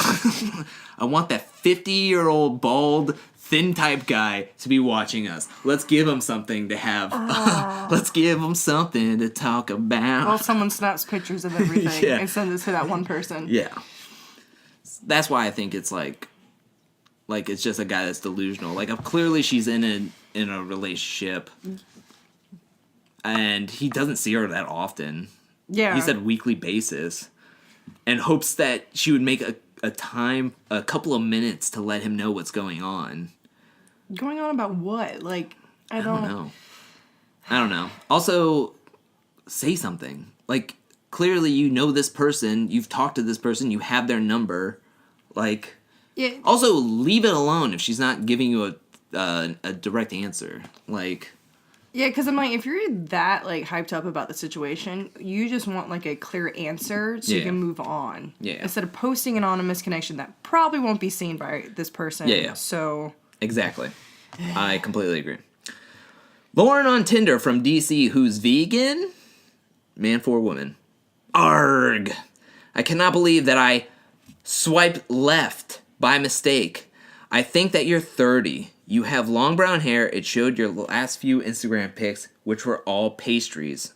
I want that 50-year-old, bald, thin type guy to be watching us. Let's give him something to have. Let's give him something to talk about. Well, someone snaps pictures of everything and sends it to that one person. Yeah. That's why I think it's like it's just a guy that's delusional. Like, clearly she's in a relationship, and he doesn't see her that often. Yeah, he said weekly basis, and hopes that she would make a couple of minutes to let him know what's going on. Going on about what? Like, I don't know. I don't know. Also, say something. Like, clearly you know this person, you've talked to this person, you have their number. Like, yeah. Also, leave it alone if she's not giving you a direct answer. Like, yeah, because I'm like, if you're that, like, hyped up about the situation, you just want, like, a clear answer so you can move on. Yeah. Instead of posting an anonymous connection that probably won't be seen by this person. Yeah. So. Exactly. I completely agree. Lauren on Tinder from DC who's vegan? Man for woman. Arg. I cannot believe that I swiped left by mistake. I think that you're 30. You have long brown hair. It showed your last few Instagram pics, which were all pastries.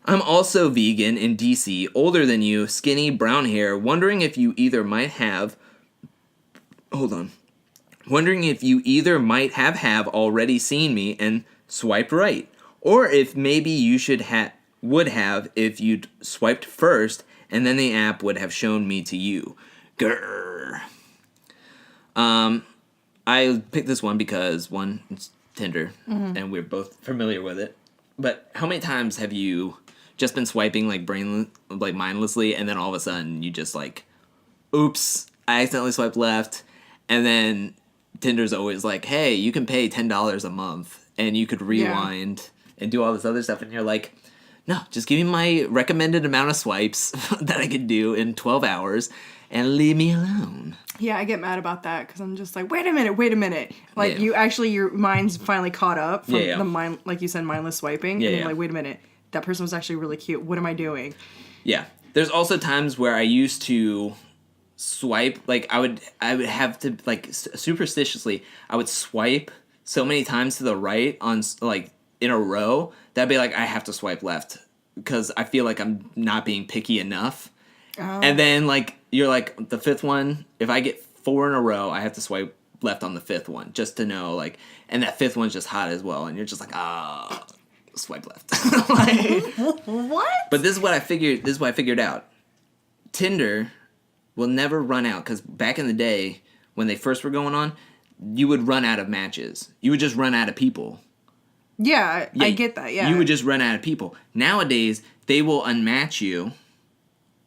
I'm also vegan in DC, older than you, skinny, brown hair, wondering if you either might have... Hold on. Wondering if you either might have already seen me and swiped right. Or if maybe you would have if you'd swiped first, and then the app would have shown me to you. Grrr. I picked this one because, one, it's Tinder, and we're both familiar with it. But how many times have you just been swiping, like, mindlessly, and then all of a sudden you just, like, oops, I accidentally swiped left, and then Tinder's always like, hey, you can pay $10 a month, and you could rewind and do all this other stuff, and you're like, no, just give me my recommended amount of swipes that I could do in 12 hours, and leave me alone. Yeah, I get mad about that, because I'm just like, wait a minute. Like, your mind's finally caught up from the mind, like you said, mindless swiping, and you're like, wait a minute, that person was actually really cute, what am I doing? Yeah. There's also times where I used to swipe, like, I would have to, like, superstitiously, I would swipe so many times to the right on, like, in a row, that'd be like, I have to swipe left, because I feel like I'm not being picky enough. Oh. And then, like, you're like, the fifth one, if I get 4 in a row, I have to swipe left on the fifth one, just to know, like, and that fifth one's just hot as well, and you're just like, swipe left. Like, what? But this is what I figured out. Tinder will never run out, because back in the day, when they first were going on, you would run out of matches. You would just run out of people. Yeah, I get that, yeah. You would just run out of people. Nowadays, they will unmatch you,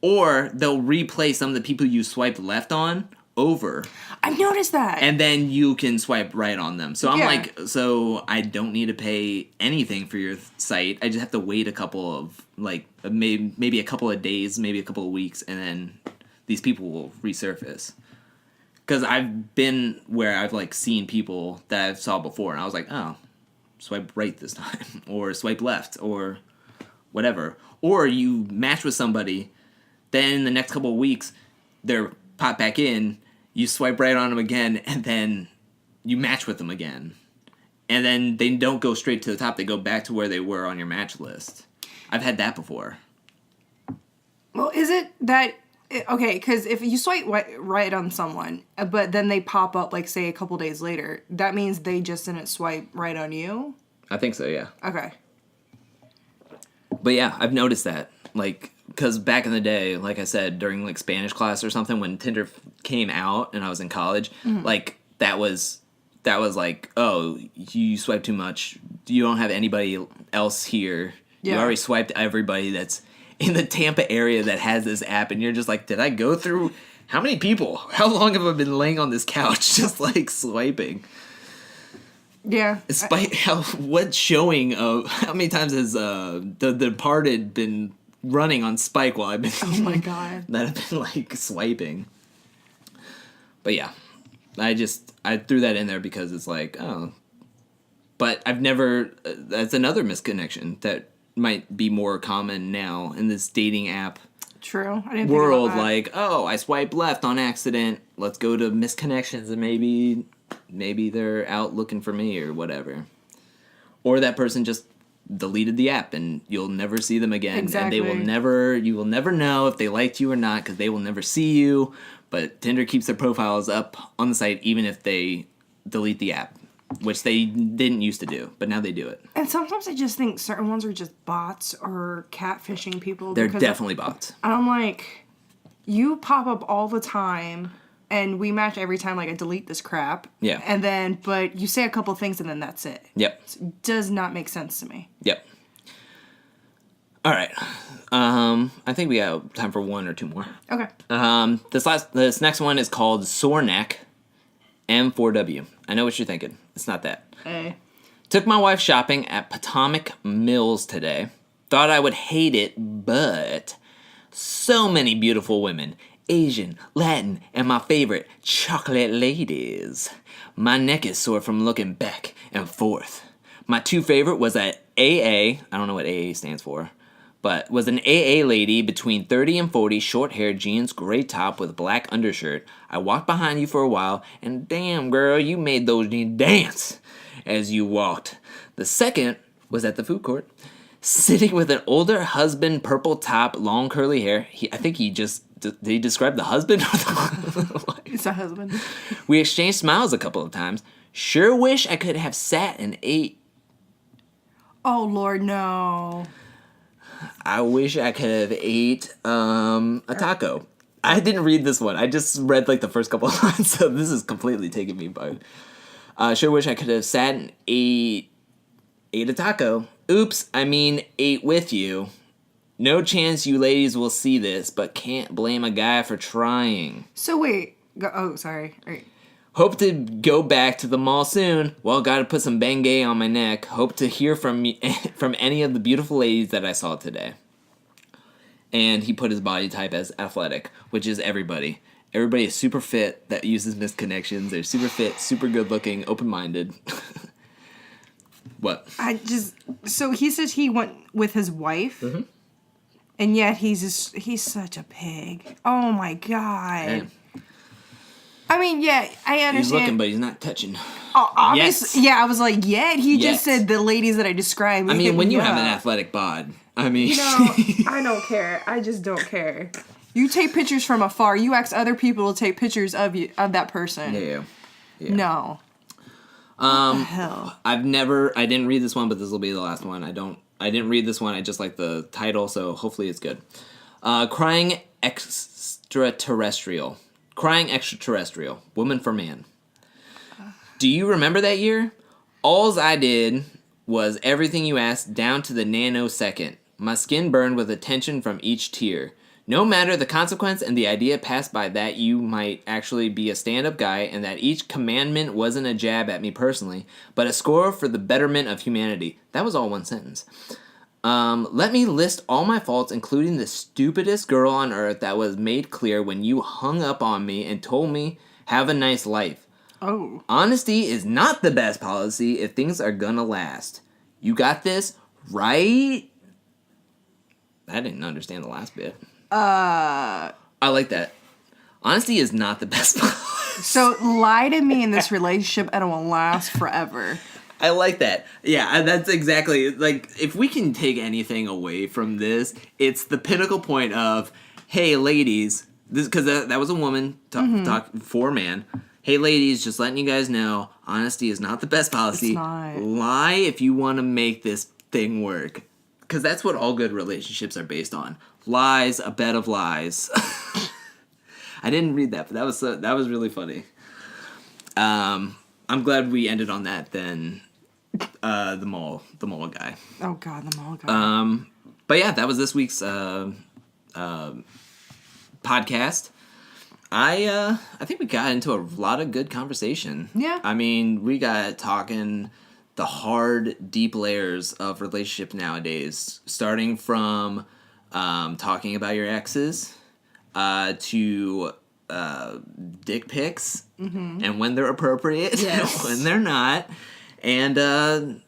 or they'll replay some of the people you swiped left on over. I've noticed that. And then you can swipe right on them. So I'm like, so I don't need to pay anything for your site. I just have to wait a couple of, like, maybe a couple of days, maybe a couple of weeks, and then these people will resurface. Because I've been where I've, like, seen people that I've saw before, and I was like, oh, swipe right this time, or swipe left, or whatever. Or you match with somebody, then in the next couple of weeks, they're popped back in, you swipe right on them again, and then you match with them again. And then they don't go straight to the top, they go back to where they were on your match list. I've had that before. Well, is it that... Okay, because if you swipe right on someone, but then they pop up, like, say, a couple days later, that means they just didn't swipe right on you? I think so, yeah. Okay. But yeah, I've noticed that. Like, because back in the day, like I said, during, like, Spanish class or something, when Tinder came out and I was in college, like, that was like, oh, you swipe too much. You don't have anybody else here. Yeah. You already swiped everybody that's in the Tampa area that has this app, and you're just like, did I go through how many people? How long have I been laying on this couch just like swiping? Yeah. Despite what showing of how many times has the Departed been running on Spike while I've been oh my god that I've been like swiping. But yeah, I threw that in there because it's like, oh, but I've never that's another misconnection that might be more common now in this dating app True. I didn't world. Think about that. Like, oh, I swiped left on accident. Let's go to misconnections, and maybe they're out looking for me or whatever. Or that person just deleted the app, and you'll never see them again. Exactly. And you will never know if they liked you or not because they will never see you. But Tinder keeps their profiles up on the site even if they delete the app. Which they didn't used to do, but now they do it. And sometimes I just think certain ones are just bots or catfishing people. They're definitely bots. And I'm like, you pop up all the time, and we match every time, like, I delete this crap. Yeah. And then, but you say a couple things, and then that's it. Yep. It does not make sense to me. Yep. All right. I think we got time for one or two more. Okay. This next one is called Sore Neck M4W. I know what you're thinking. It's not that. Hey. Took my wife shopping at Potomac Mills today. Thought I would hate it, but so many beautiful women. Asian, Latin, and my favorite, chocolate ladies. My neck is sore from looking back and forth. My two favorite was at AA. I don't know what AA stands for. But was an AA lady between 30 and 40, short hair, jeans, gray top with black undershirt. I walked behind you for a while, and damn, girl, you made those jeans dance as you walked. The second was at the food court, sitting with an older husband, purple top, long curly hair. I think did he describe the husband? It's a husband. We exchanged smiles a couple of times. Sure wish I could have sat and ate. Oh, Lord, no. I wish I could have ate a taco. I didn't read this one. I just read like the first couple of lines, so this is completely taking me by. Sure wish I could have sat and ate a taco. Oops, I mean ate with you. No chance you ladies will see this, but can't blame a guy for trying. So wait. Sorry. All right. Hope to go back to the mall soon. Well, gotta put some Bengay on my neck. Hope to hear from any of the beautiful ladies that I saw today. And he put his body type as athletic, which is everybody. Everybody is super fit that uses misconnections. They're super fit, super good looking, open-minded. What? So he says he went with his wife, and yet he's such a pig. Oh my God. Man. I mean, yeah, I understand. He's looking, but he's not touching. Oh, obviously, yes. Yeah, I was like, yeah. He just said the ladies that I described. I mean, when you have an athletic bod, I mean, I don't care. I just don't care. You take pictures from afar. You ask other people to take pictures of that person. Yeah. No. What the hell? I didn't read this one, but this will be the last one. I didn't read this one. I just like the title, so hopefully it's good. Crying extraterrestrial. Crying extraterrestrial. Woman for man. Do you remember that year? Alls I did was everything you asked down to the nanosecond. My skin burned with attention from each tear. No matter the consequence, and the idea passed by that you might actually be a stand-up guy and that each commandment wasn't a jab at me personally, but a score for the betterment of humanity. That was all one sentence. Let me list all my faults, including the stupidest girl on earth that was made clear when you hung up on me and told me Have a nice life. Oh. Honesty is not the best policy if things are gonna last. You got this, right? I didn't understand the last bit. I like that. Honesty is not the best policy. So lie to me in this relationship and it will last forever. I like that. Yeah, that's exactly, like, if we can take anything away from this, it's the pinnacle point of, hey, ladies, this because that was a woman talk for a man. Hey, ladies, just letting you guys know, honesty is not the best policy. It's not. Lie if you want to make this thing work. Because that's what all good relationships are based on. Lies, a bed of lies. I didn't read that, but that was really funny. I'm glad we ended on that then. The mall guy. Oh God, the mall guy. But yeah, that was this week's podcast. I think we got into a lot of good conversation. Yeah. I mean, we got talking the hard, deep layers of relationships nowadays, starting from talking about your exes to dick pics and when they're appropriate and when they're not. And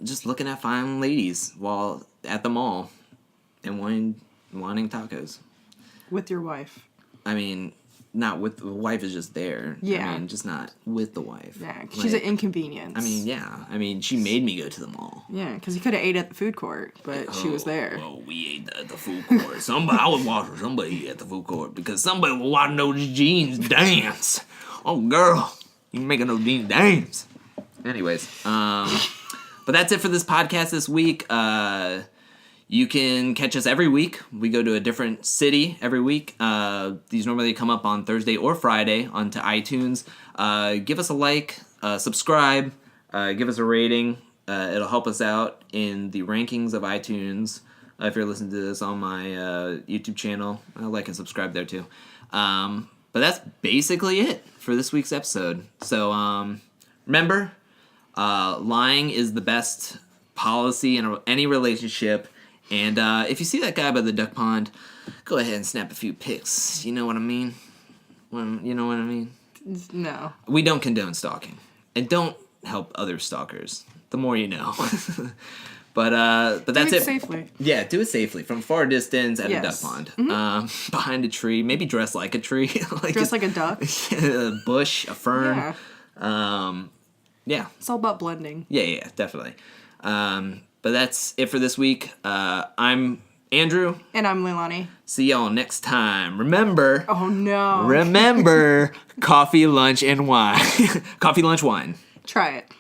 just looking at fine ladies while at the mall and wanting tacos. With your wife. I mean, not with the wife is just there. Yeah. I mean, just not with the wife. Yeah, she's an inconvenience. I mean, yeah. I mean, she made me go to the mall. Yeah, because you could have ate at the food court, but she was there. Well, we ate at the food court. I was watching somebody at the food court because somebody was watching those jeans dance. Oh, girl, you making those jeans dance. Anyways, but that's it for this podcast this week. You can catch us every week. We go to a different city every week. These normally come up on Thursday or Friday onto iTunes. Give us a like, subscribe, give us a rating. It'll help us out in the rankings of iTunes. If you're listening to this on my YouTube channel, like and subscribe there too. But that's basically it for this week's episode. So remember, lying is the best policy in any relationship. And if you see that guy by the duck pond, go ahead and snap a few pics. You know what I mean? You know what I mean? No. We don't condone stalking. And don't help other stalkers. The more you know. But that's do it. it safely. Yeah, do it safely. From far distance at a duck Yes. pond. Behind a tree. Maybe dress like a tree. Dress like a duck. A bush, a fern. Yeah. Yeah. It's all about blending. Yeah, definitely. But that's it for this week. I'm Andrew. And I'm Leilani. See y'all next time. Remember. Oh, no. Remember, coffee, lunch, and wine. Coffee, lunch, wine. Try it.